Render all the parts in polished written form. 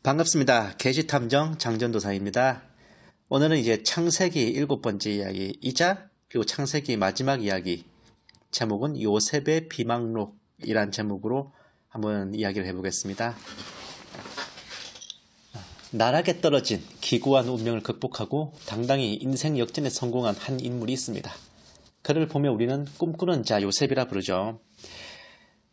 반갑습니다. 계시탐정 장전도사입니다. 오늘은 이제 창세기 7번째 이야기이자 그리고 창세기 마지막 이야기, 제목은 요셉의 비망록이란 제목으로 한번 이야기를 해보겠습니다. 나락에 떨어진 기구한 운명을 극복하고 당당히 인생 역전에 성공한 한 인물이 있습니다. 그를 보며 우리는 꿈꾸는 자 요셉이라 부르죠.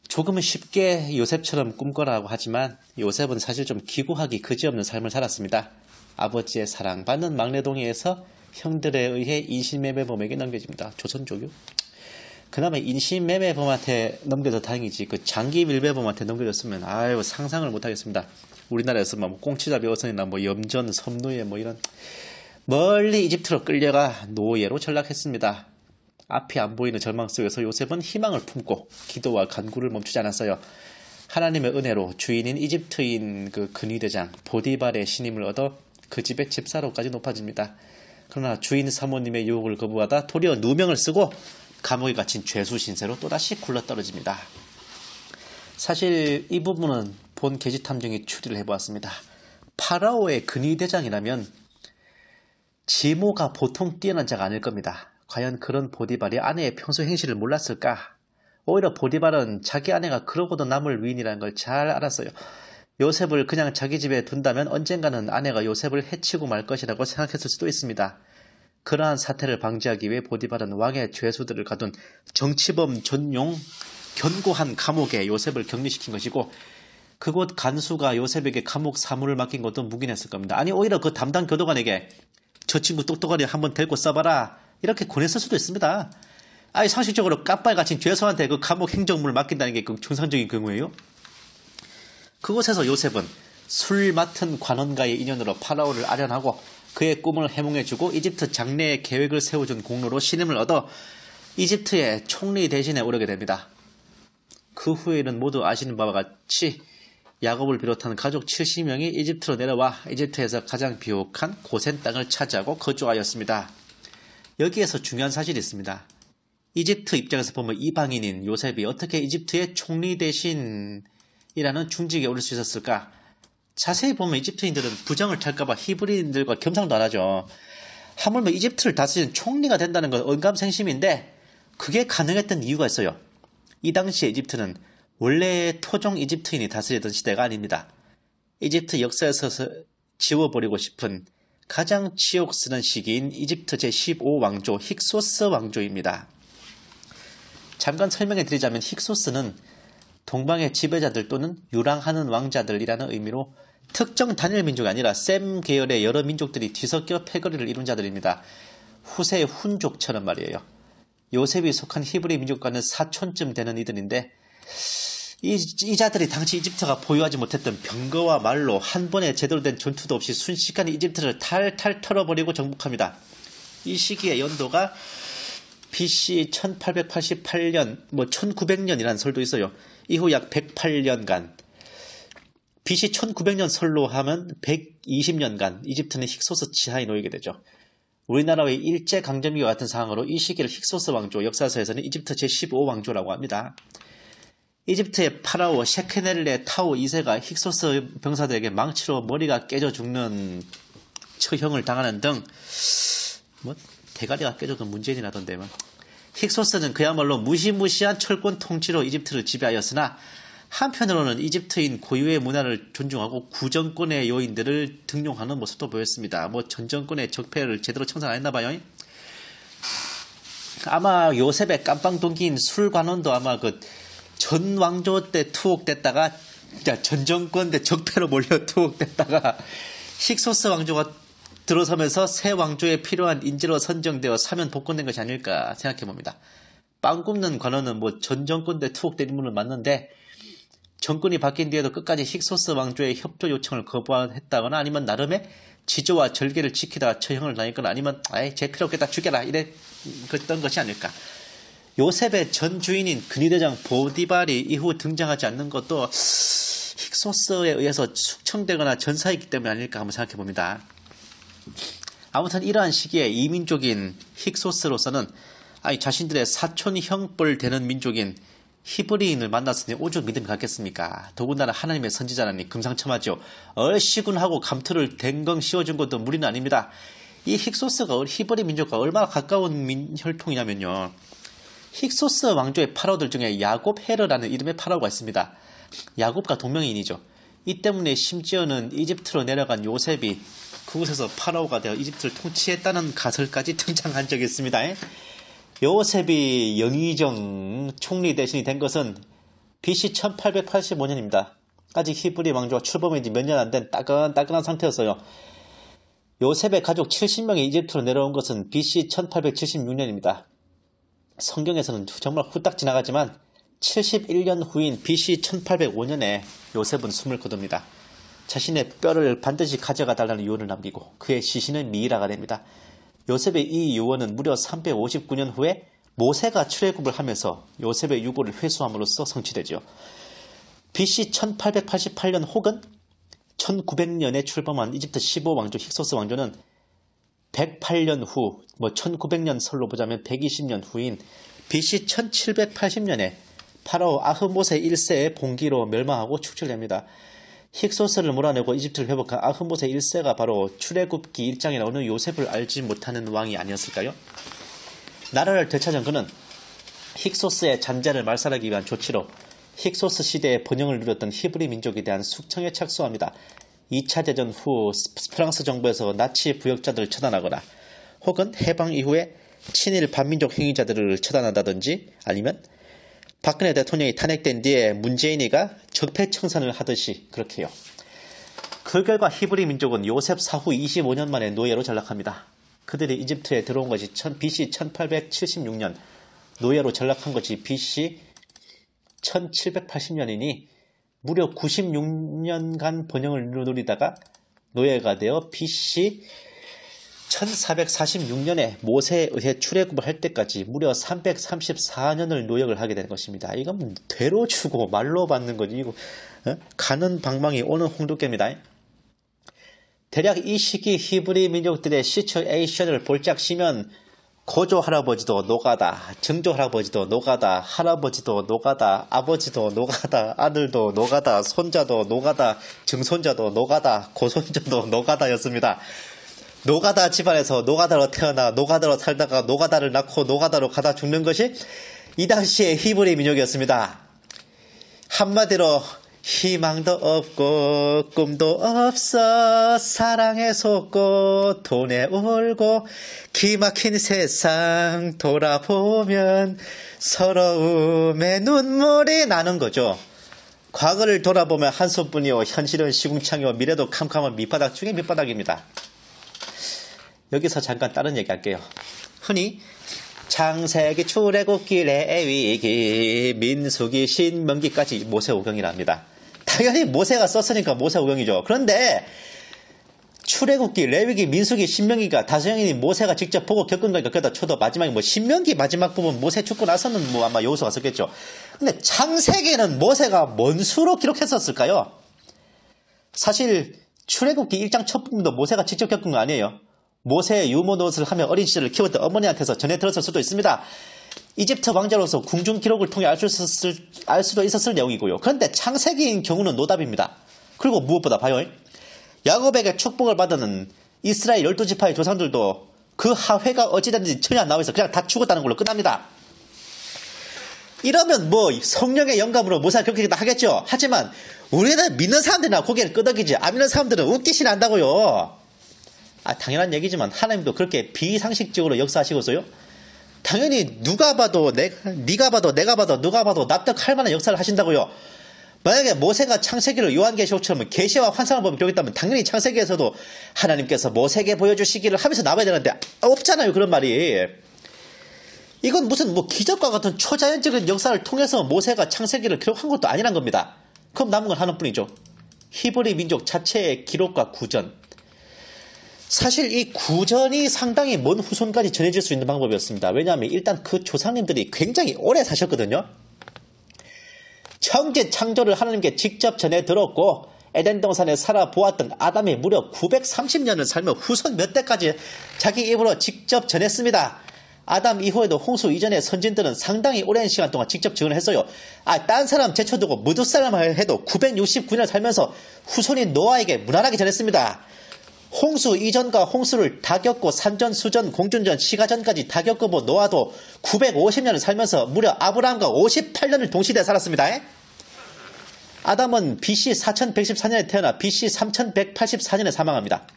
조금은 쉽게 요셉처럼 꿈꿔라고 하지만 요셉은 사실 좀 기구하기 그지없는 삶을 살았습니다. 아버지의 사랑받는 막내동이에서 형들에 의해 인신매매범에게 넘겨집니다. 조선족이요? 그나마 인신매매범한테 넘겨져 다행이지 그 장기밀매범한테 넘겨졌으면 상상을 못하겠습니다. 우리나라에서 꽁치잡이 어선이나 염전, 섬누에 이런 멀리 이집트로 끌려가 노예로 전락했습니다. 앞이 안 보이는 절망 속에서 요셉은 희망을 품고 기도와 간구를 멈추지 않았어요. 하나님의 은혜로 주인인 이집트인 그 근위대장 보디발의 신임을 얻어 그 집의 집사로까지 높아집니다. 그러나 주인 사모님의 유혹을 거부하다 도리어 누명을 쓰고 감옥에 갇힌 죄수 신세로 또다시 굴러떨어집니다. 사실 이 부분은 본 계시탐정이 추리를 해보았습니다. 파라오의 근위대장이라면 지모가 보통 뛰어난 자가 아닐 겁니다. 과연 그런 보디발이 아내의 평소 행실을 몰랐을까? 오히려 보디발은 자기 아내가 그러고도 남을 위인이라는 걸 잘 알았어요. 요셉을 그냥 자기 집에 둔다면 언젠가는 아내가 요셉을 해치고 말 것이라고 생각했을 수도 있습니다. 그러한 사태를 방지하기 위해 보디발은 왕의 죄수들을 가둔 정치범 전용 견고한 감옥에 요셉을 격리시킨 것이고, 그곳 간수가 요셉에게 감옥 사무를 맡긴 것도 묵인했을 겁니다. 아니 오히려 그 담당 교도관에게 저 친구 똑똑하니 한번 데리고 써봐라 이렇게 권했을 수도 있습니다. 상식적으로 까빨 갇힌 죄수한테 그 감옥 행정물을 맡긴다는 게 그 정상적인 경우예요. 그곳에서 요셉은 술 맡은 관원과의 인연으로 파라오를 아련하고 그의 꿈을 해몽해주고 이집트 장래의 계획을 세워준 공로로 신임을 얻어 이집트의 총리 대신에 오르게 됩니다. 그 후에는 모두 아시는 바와 같이 야곱을 비롯한 가족 70명이 이집트로 내려와 이집트에서 가장 비옥한 고센 땅을 차지하고 거주하였습니다. 여기에서 중요한 사실이 있습니다. 이집트 입장에서 보면 이방인인 요셉이 어떻게 이집트의 총리 대신이라는 중직에 오를 수 있었을까? 자세히 보면 이집트인들은 부정을 탈까봐 히브리인들과 겸상도 안 하죠. 하물며 이집트를 다스리는 총리가 된다는 건 언감생심인데 그게 가능했던 이유가 있어요. 이 당시에 이집트는 원래 토종 이집트인이 다스리던 시대가 아닙니다. 이집트 역사에서 지워버리고 싶은 가장 치욕스런 시기인 이집트 제15왕조 힉소스 왕조입니다. 잠깐 설명해 드리자면 힉소스는 동방의 지배자들 또는 유랑하는 왕자들이라는 의미로 특정 단일 민족이 아니라 셈 계열의 여러 민족들이 뒤섞여 패거리를 이룬 자들입니다. 후세의 훈족처럼 말이에요. 요셉이 속한 히브리 민족과는 사촌쯤 되는 이들인데 이 자들이 당시 이집트가 보유하지 못했던 병거와 말로 한 번에 제대로 된 전투도 없이 순식간에 이집트를 탈탈 털어버리고 정복합니다. 이 시기의 연도가 BC 1888년, 1900년이라는 설도 있어요. 이후 약 108년간, BC 1900년 설로 하면 120년간 이집트는 힉소스 지하에 놓이게 되죠. 우리나라의 일제강점기와 같은 상황으로 이 시기를 힉소스 왕조, 역사서에서는 이집트 제15왕조라고 합니다. 이집트의 파라오 셰케넬레 타우 2세가 힉소스 병사들에게 망치로 머리가 깨져 죽는 처형을 당하는 등 대가리가 깨져도 문제는 하던데 힉소스는 그야말로 무시무시한 철권 통치로 이집트를 지배하였으나 한편으로는 이집트인 고유의 문화를 존중하고 구정권의 요인들을 등용하는 모습도 보였습니다. 전정권의 적폐를 제대로 청산 안 했나 봐요. 아마 요셉의 깜빵 동기인 술관원도 아마 전 왕조 때 투옥됐다가 전 정권 때 적폐로 몰려 투옥됐다가 힉소스 왕조가 들어서면서 새 왕조에 필요한 인재로 선정되어 사면 복권된 것이 아닐까 생각해봅니다. 빵 굽는 관원은 전 정권 때 투옥된 인물은 맞는데 정권이 바뀐 뒤에도 끝까지 힉소스 왕조의 협조 요청을 거부했다거나 아니면 나름의 지조와 절개를 지키다가 처형을 당했거나 아니면 제 필요 없겠다 죽여라 그랬던 것이 아닐까. 요셉의 전 주인인 근위대장 보디발이 이후 등장하지 않는 것도 힉소스에 의해서 숙청되거나 전사했기 때문이 아닐까 한번 생각해봅니다. 아무튼 이러한 시기에 이민족인 힉소스로서는 자신들의 사촌 형벌 되는 민족인 히브리인을 만났으니 오죽 믿음이 갔겠습니까? 더군다나 하나님의 선지자라니 금상첨화죠. 얼씨군하고 감투를 댕강 씌워준 것도 무리는 아닙니다. 이 힉소스가 히브리 민족과 얼마나 가까운 혈통이냐면요. 힉소스 왕조의 파라오들 중에 야곱 헤르라는 이름의 파라오가 있습니다. 야곱과 동명이인이죠. 이 때문에 심지어는 이집트로 내려간 요셉이 그곳에서 파라오가 되어 이집트를 통치했다는 가설까지 등장한 적이 있습니다. 요셉이 영의정 총리 대신이 된 것은 BC 1885년입니다. 아직 히브리 왕조가 출범한 지 몇 년 안 된 따끈따끈한 상태였어요. 요셉의 가족 70명이 이집트로 내려온 것은 BC 1876년입니다. 성경에서는 정말 후딱 지나가지만 71년 후인 BC 1805년에 요셉은 숨을 거둡니다. 자신의 뼈를 반드시 가져가달라는 유언을 남기고 그의 시신은 미이라가 됩니다. 요셉의 이 유언은 무려 359년 후에 모세가 출애굽을 하면서 요셉의 유고를 회수함으로써 성취되죠. BC 1888년 혹은 1900년에 출범한 이집트 15왕조 힉소스 왕조는 108년 후, 1900년 설로 보자면 120년 후인 BC 1780년에 파라오 아흐모세 1세의 봉기로 멸망하고 축출됩니다. 힉소스를 몰아내고 이집트를 회복한 아흐모세 1세가 바로 출애굽기 1장에 나오는 요셉을 알지 못하는 왕이 아니었을까요? 나라를 되찾은 그는 힉소스의 잔재를 말살하기 위한 조치로 힉소스 시대의 번영을 누렸던 히브리 민족에 대한 숙청에 착수합니다. 2차 대전 후 프랑스 정부에서 나치 부역자들을 처단하거나 혹은 해방 이후에 친일 반민족 행위자들을 처단한다든지 아니면 박근혜 대통령이 탄핵된 뒤에 문재인이가 적폐청산을 하듯이 그렇게 해요. 그 결과 히브리 민족은 요셉 사후 25년 만에 노예로 전락합니다. 그들이 이집트에 들어온 것이 BC 1876년, 노예로 전락한 것이 BC 1780년이니 무려 96년간 번영을 누리다가 노예가 되어 BC 1446년에 모세에 의해 출애굽을 할 때까지 무려 334년을 노역을 하게 된 것입니다. 이건 되로 주고 말로 받는 거지. 이거 가는 방망이 오는 홍두깨입니다. 대략 이 시기 히브리 민족들의 시츄에이션을 볼짝시면 고조 할아버지도 노가다, 증조 할아버지도 노가다, 할아버지도 노가다, 아버지도 노가다, 아들도 노가다, 손자도 노가다, 증손자도 노가다, 고손자도 노가다였습니다. 노가다 집안에서 노가다로 태어나 노가다로 살다가 노가다를 낳고 노가다로 가다 죽는 것이 이 당시의 히브리 민족이었습니다. 한마디로 희망도 없고 꿈도 없어 사랑에 속고 돈에 울고 기막힌 세상 돌아보면 서러움에 눈물이 나는 거죠. 과거를 돌아보면 한숨뿐이요 현실은 시궁창이요 미래도 캄캄한 밑바닥 중에 밑바닥입니다. 여기서 잠깐 다른 얘기 할게요. 흔히 창세기, 출애굽기, 레위기, 민수기, 신명기까지 모세오경이랍니다. 당연히 모세가 썼으니까 모세오경이죠. 그런데 출애굽기, 레위기, 민수기, 신명기가 다소연히 모세가 직접 보고 겪은 거니까 그러다 쳐도 마지막에 신명기 마지막 부분 모세 죽고 나서는 아마 여호수아가 썼겠죠. 근데 창세기는 모세가 뭔 수로 기록했었을까요? 사실 출애굽기 1장 첫 부분도 모세가 직접 겪은 거 아니에요. 모세의 유모 노릇을 하며 어린 시절을 키웠던 어머니한테서 전해 들었을 수도 있습니다. 이집트 왕자로서 궁중 기록을 통해 알 수도 있었을 내용이고요. 그런데 창세기인 경우는 노답입니다. 그리고 무엇보다 봐요. 야곱에게 축복을 받은 이스라엘 12지파의 조상들도 그 하회가 어찌됐는지 전혀 안 나와 있어. 그냥 다 죽었다는 걸로 끝납니다. 이러면 성령의 영감으로 모세가 그렇게 하겠죠. 하지만 우리는 믿는 사람들이나 고개를 끄덕이지 안 믿는 사람들은 웃기시 난다고요. 당연한 얘기지만 하나님도 그렇게 비상식적으로 역사하시고서요. 당연히 누가 봐도 네가 봐도 내가 봐도 누가 봐도 납득할 만한 역사를 하신다고요. 만약에 모세가 창세기를 요한계시록처럼 계시와 환상을 보면 기록했다면 당연히 창세기에서도 하나님께서 모세에게 보여주시기를 하면서 나와야 되는데 없잖아요. 그런 말이. 이건 무슨 기적과 같은 초자연적인 역사를 통해서 모세가 창세기를 기록한 것도 아니란 겁니다. 그럼 남은 건 하나뿐이죠. 히브리 민족 자체의 기록과 구전. 사실 이 구전이 상당히 먼 후손까지 전해질 수 있는 방법이었습니다. 왜냐하면 일단 그 조상님들이 굉장히 오래 사셨거든요. 천지 창조를 하나님께 직접 전해 들었고 에덴 동산에 살아보았던 아담이 무려 930년을 살며 후손 몇 대까지 자기 입으로 직접 전했습니다. 아담 이후에도 홍수 이전의 선진들은 상당히 오랜 시간 동안 직접 증언을 했어요. 딴 사람 제쳐두고 무드사람을 해도 969년을 살면서 후손인 노아에게 무난하게 전했습니다. 홍수 이전과 홍수를 다 겪고 산전, 수전, 공준전, 시가전까지 다 겪어본 노아도 950년을 살면서 무려 아브라함과 58년을 동시대에 살았습니다. 아담은 BC 4114년에 태어나 BC 3184년에 사망합니다.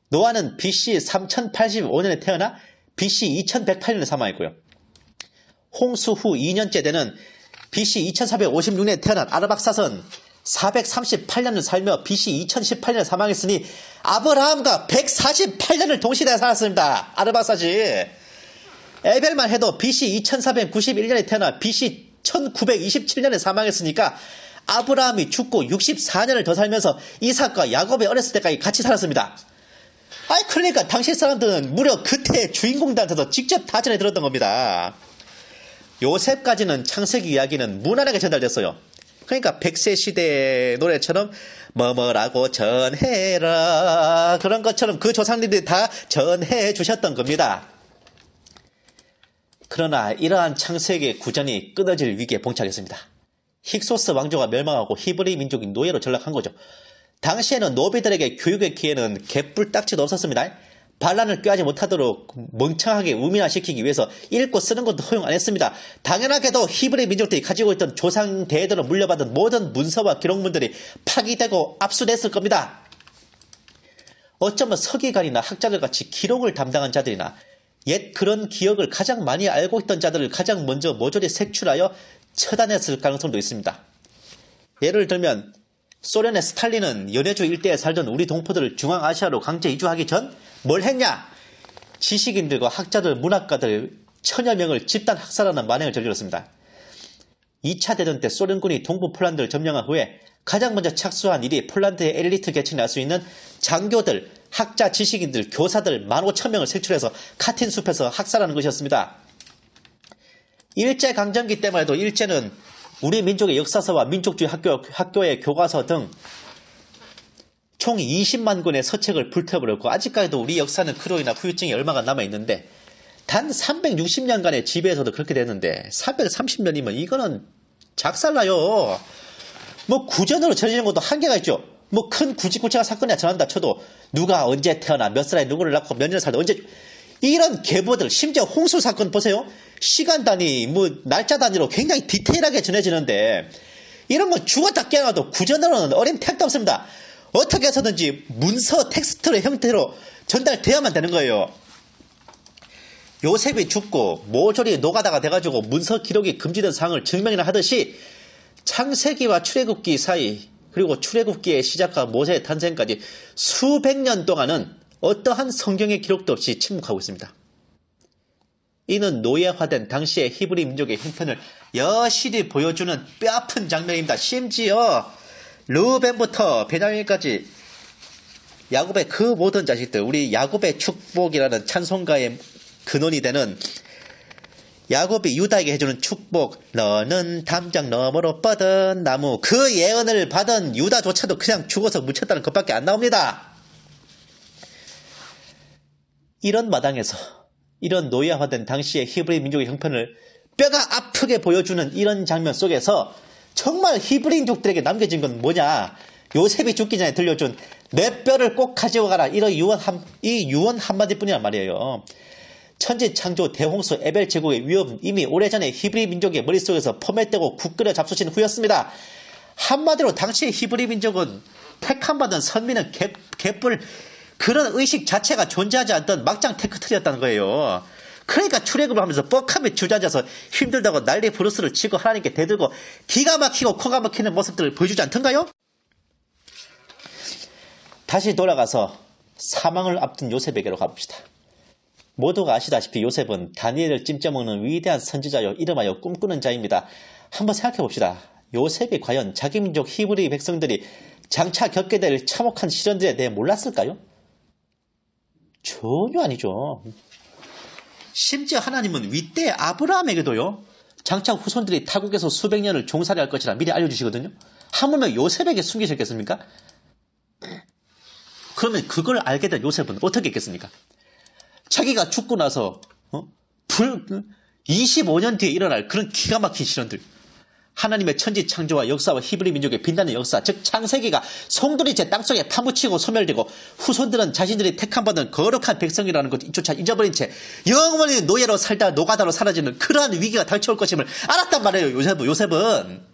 노아는 BC 3085년에 태어나 BC 2108년에 사망했고요. 홍수 후 2년째 되는 BC 2456년에 태어난 아르박삿은 438년을 살며 BC 2018년에 사망했으니 아브라함과 148년을 동시대에 살았습니다. 아르박삿이. 에벨만 해도 BC 2491년에 태어나 BC 1927년에 사망했으니까 아브라함이 죽고 64년을 더 살면서 이삭과 야곱이 어렸을 때까지 같이 살았습니다. 그러니까 당시 사람들은 무려 그때 주인공들한테도 직접 다 전해 들었던 겁니다. 요셉까지는 창세기 이야기는 무난하게 전달됐어요. 그러니까 100세 시대의 노래처럼 뭐뭐라고 전해라 그런 것처럼 그 조상님들이 다 전해 주셨던 겁니다. 그러나 이러한 창세기의 구전이 끊어질 위기에 봉착했습니다. 힉소스 왕조가 멸망하고 히브리 민족이 노예로 전락한 거죠. 당시에는 노비들에게 교육의 기회는 개뿔딱지도 없었습니다. 반란을 꾀하지 못하도록 멍청하게 우민화시키기 위해서 읽고 쓰는 것도 허용 안 했습니다. 당연하게도 히브리 민족들이 가지고 있던 조상 대대로 물려받은 모든 문서와 기록물들이 파기되고 압수됐을 겁니다. 어쩌면 서기관이나 학자들 같이 기록을 담당한 자들이나 옛 그런 기억을 가장 많이 알고 있던 자들을 가장 먼저 모조리 색출하여 처단했을 가능성도 있습니다. 예를 들면 소련의 스탈린은 연해주 일대에 살던 우리 동포들을 중앙아시아로 강제 이주하기 전 뭘 했냐? 지식인들과 학자들, 문학가들 천여 명을 집단 학살하는 만행을 저질렀습니다. 2차 대전 때 소련군이 동부 폴란드를 점령한 후에 가장 먼저 착수한 일이 폴란드의 엘리트 계층이 알 수 있는 장교들, 학자, 지식인들, 교사들 15,000명을 색출해서 카틴 숲에서 학살하는 것이었습니다. 일제강점기 때만 해도 일제는 우리 민족의 역사서와 민족주의 학교의 교과서 등 총 20만 권의 서책을 불태워버렸고 아직까지도 우리 역사는 그로 인한 후유증이 얼마가 남아있는데 단 360년간의 지배에서도 그렇게 됐는데 330년이면 이거는 작살나요. 뭐 구전으로 전해지는 것도 한계가 있죠. 뭐 큰 구직구체가 사건이야 전한다 쳐도 누가 언제 태어나 몇 살에 누구를 낳고 몇 년을 살다 언제 이런 계보들 심지어 홍수 사건 보세요. 시간 단위 뭐 날짜 단위로 굉장히 디테일하게 전해지는데 이런 건 죽었다 깨어나도 구전으로는 어린 택도 없습니다. 어떻게 해서든지 문서 텍스트의 형태로 전달돼야만 되는 거예요. 요셉이 죽고 모조리 노가다가 돼가지고 문서 기록이 금지된 상황을 증명이나 하듯이 창세기와 출애굽기 사이 그리고 출애굽기의 시작과 모세의 탄생까지 수백 년 동안은 어떠한 성경의 기록도 없이 침묵하고 있습니다. 이는 노예화된 당시의 히브리 민족의 형편을 여실히 보여주는 뼈아픈 장면입니다. 심지어 르우벤부터 베냐민까지 야곱의 그 모든 자식들, 우리 야곱의 축복이라는 찬송가의 근원이 되는 야곱이 유다에게 해주는 축복, 너는 담장 너머로 뻗은 나무, 그 예언을 받은 유다조차도 그냥 죽어서 묻혔다는 것밖에 안 나옵니다. 이런 마당에서 이런 노예화된 당시의 히브리 민족의 형편을 뼈가 아프게 보여주는 이런 장면 속에서 정말 히브리 민족들에게 남겨진 건 뭐냐? 요셉이 죽기 전에 들려준 내 뼈를 꼭 가지고 가라. 이 유언 한마디뿐이란 말이에요. 천지창조 대홍수 에벨 제국의 위협은 이미 오래전에 히브리 민족의 머릿속에서 포맷되고 굳건히 잡수신 후였습니다. 한마디로 당시의 히브리 민족은 택함받은 선민은 개뿔 그런 의식 자체가 존재하지 않던 막장 테크트리였다는 거예요. 그러니까 출애굽을 하면서 뻑하며 주저앉아서 힘들다고 난리 부르스를 치고 하나님께 대들고 기가 막히고 코가 막히는 모습들을 보여주지 않던가요? 다시 돌아가서 사망을 앞둔 요셉에게로 가봅시다. 모두가 아시다시피 요셉은 다니엘을 찜쪄먹는 위대한 선지자요 이름하여 꿈꾸는 자입니다. 한번 생각해 봅시다. 요셉이 과연 자기 민족 히브리 백성들이 장차 겪게 될 참혹한 시련들에 대해 몰랐을까요? 전혀 아니죠. 심지어 하나님은 윗대 아브라함에게도요. 장차 후손들이 타국에서 수백 년을 종살이할 것이라 미리 알려주시거든요. 하물며 요셉에게 숨기셨겠습니까? 그러면 그걸 알게 된 요셉은 어떻게 했겠습니까? 자기가 죽고 나서 25년 뒤에 일어날 그런 기가 막힌 실현들. 하나님의 천지 창조와 역사와 히브리 민족의 빛나는 역사, 즉 창세기가 송두리째 땅속에 파묻히고 소멸되고 후손들은 자신들이 택함받은 거룩한 백성이라는 것 이조차 잊어버린 채 영원히 노예로 살다 노가다로 사라지는 그러한 위기가 닥쳐올 것임을 알았단 말이에요. 요셉은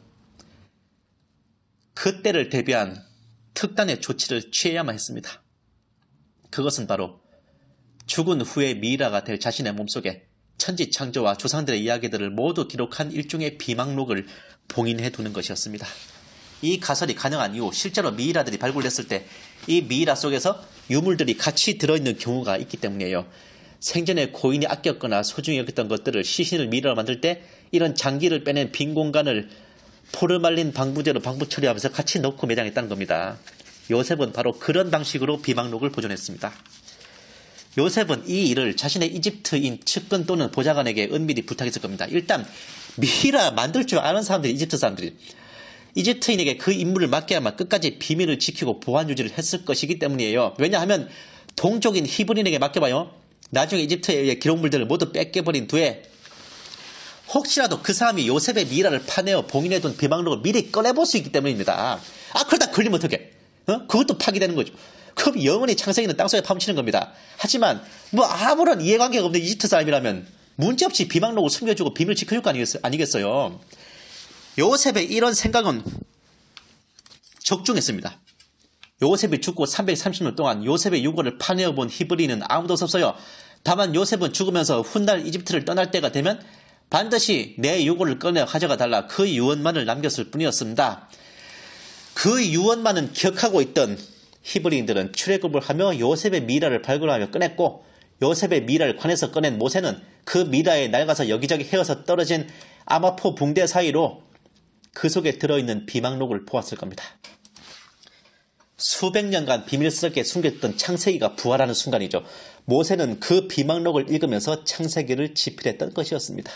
그때를 대비한 특단의 조치를 취해야만 했습니다. 그것은 바로 죽은 후에 미이라가 될 자신의 몸속에 천지 창조와 조상들의 이야기들을 모두 기록한 일종의 비망록을 봉인해 두는 것이었습니다. 이 가설이 가능한 이유, 실제로 미이라들이 발굴됐을 때 이 미이라 속에서 유물들이 같이 들어있는 경우가 있기 때문이에요. 생전에 고인이 아꼈거나 소중히 여겼던 것들을 시신을 미이라로 만들 때 이런 장기를 빼낸 빈 공간을 포르말린 방부제로 방부 처리하면서 같이 넣고 매장했다는 겁니다. 요셉은 바로 그런 방식으로 비망록을 보존했습니다. 요셉은 이 일을 자신의 이집트인 측근 또는 보좌관에게 은밀히 부탁했을 겁니다. 일단 미이라 만들 줄 아는 사람들이 이집트 사람들이 이집트인에게 그 임무를 맡겨야만 끝까지 비밀을 지키고 보안 유지를 했을 것이기 때문이에요. 왜냐하면 동족인 히브리인에게 맡겨봐요. 나중에 이집트의 기록물들을 모두 뺏겨버린 뒤에 혹시라도 그 사람이 요셉의 미이라를 파내어 봉인해둔 비망록을 미리 꺼내볼 수 있기 때문입니다. 그러다 걸리면 어떡해? 그것도 파기되는 거죠. 그럼 영원히 창세기는 땅속에 파묻히는 겁니다. 하지만 아무런 이해관계가 없는 이집트 사람이라면 문제없이 비망록을 숨겨주고 비밀 지켜줄 거 아니겠어요. 요셉의 이런 생각은 적중했습니다. 요셉이 죽고 330년 동안 요셉의 유골을 파내어본 히브리는 아무도 없어요. 다만 요셉은 죽으면서 훗날 이집트를 떠날 때가 되면 반드시 내 유골을 꺼내 가져가 달라 그 유언만을 남겼을 뿐이었습니다. 그 유언만은 기억하고 있던 히브리인들은 출애굽을 하며 요셉의 미이라를 발굴하며 꺼냈고 요셉의 미이라를 관에서 꺼낸 모세는 그 미이라에 낡아서 여기저기 헤어서 떨어진 아마포 붕대 사이로 그 속에 들어있는 비망록을 보았을 겁니다. 수백 년간 비밀스럽게 숨겼던 창세기가 부활하는 순간이죠. 모세는 그 비망록을 읽으면서 창세기를 집필했던 것이었습니다.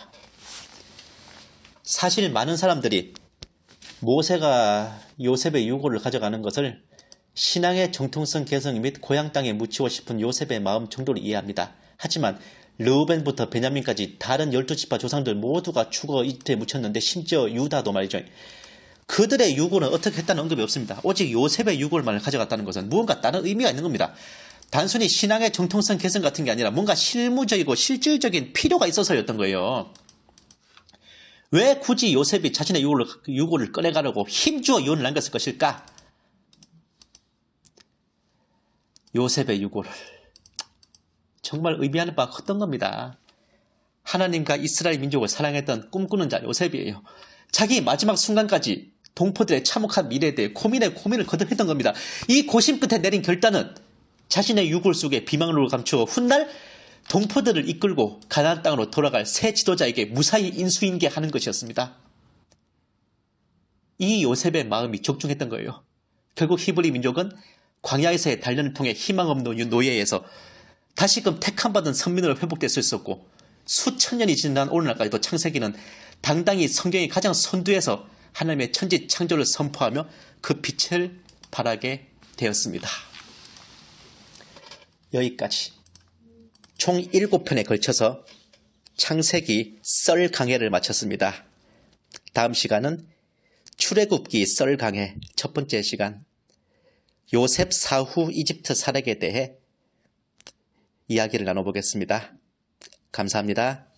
사실 많은 사람들이 모세가 요셉의 유골을 가져가는 것을 신앙의 정통성 개성 및 고향 땅에 묻히고 싶은 요셉의 마음 정도로 이해합니다. 하지만 르우벤부터 베냐민까지 다른 12지파 조상들 모두가 죽어 이집트에 묻혔는데 심지어 유다도 말이죠. 그들의 유골은 어떻게 했다는 언급이 없습니다. 오직 요셉의 유골만을 가져갔다는 것은 무언가 다른 의미가 있는 겁니다. 단순히 신앙의 정통성 개성 같은 게 아니라 뭔가 실무적이고 실질적인 필요가 있어서였던 거예요. 왜 굳이 요셉이 자신의 유골을 꺼내가려고 힘주어 유언을 남겼을 것일까? 요셉의 유골을 정말 의미하는 바가 컸던 겁니다. 하나님과 이스라엘 민족을 사랑했던 꿈꾸는 자 요셉이에요. 자기 마지막 순간까지 동포들의 참혹한 미래에 대해 고민을 거듭했던 겁니다. 이 고심 끝에 내린 결단은 자신의 유골 속에 비망록을 감추어 훗날 동포들을 이끌고 가나안 땅으로 돌아갈 새 지도자에게 무사히 인수인계하는 것이었습니다. 이 요셉의 마음이 적중했던 거예요. 결국 히브리 민족은 광야에서의 단련을 통해 희망 없는 노예에서 다시금 택함받은 선민으로 회복될 수 있었고 수천 년이 지난 오늘날까지도 창세기는 당당히 성경의 가장 선두에서 하나님의 천지 창조를 선포하며 그 빛을 발하게 되었습니다. 여기까지 총 7편에 걸쳐서 창세기 썰 강해를 마쳤습니다. 다음 시간은 출애굽기 썰 강해 첫 번째 시간 요셉 사후 이집트 사歴에 대해 이야기를 나눠보겠습니다. 감사합니다.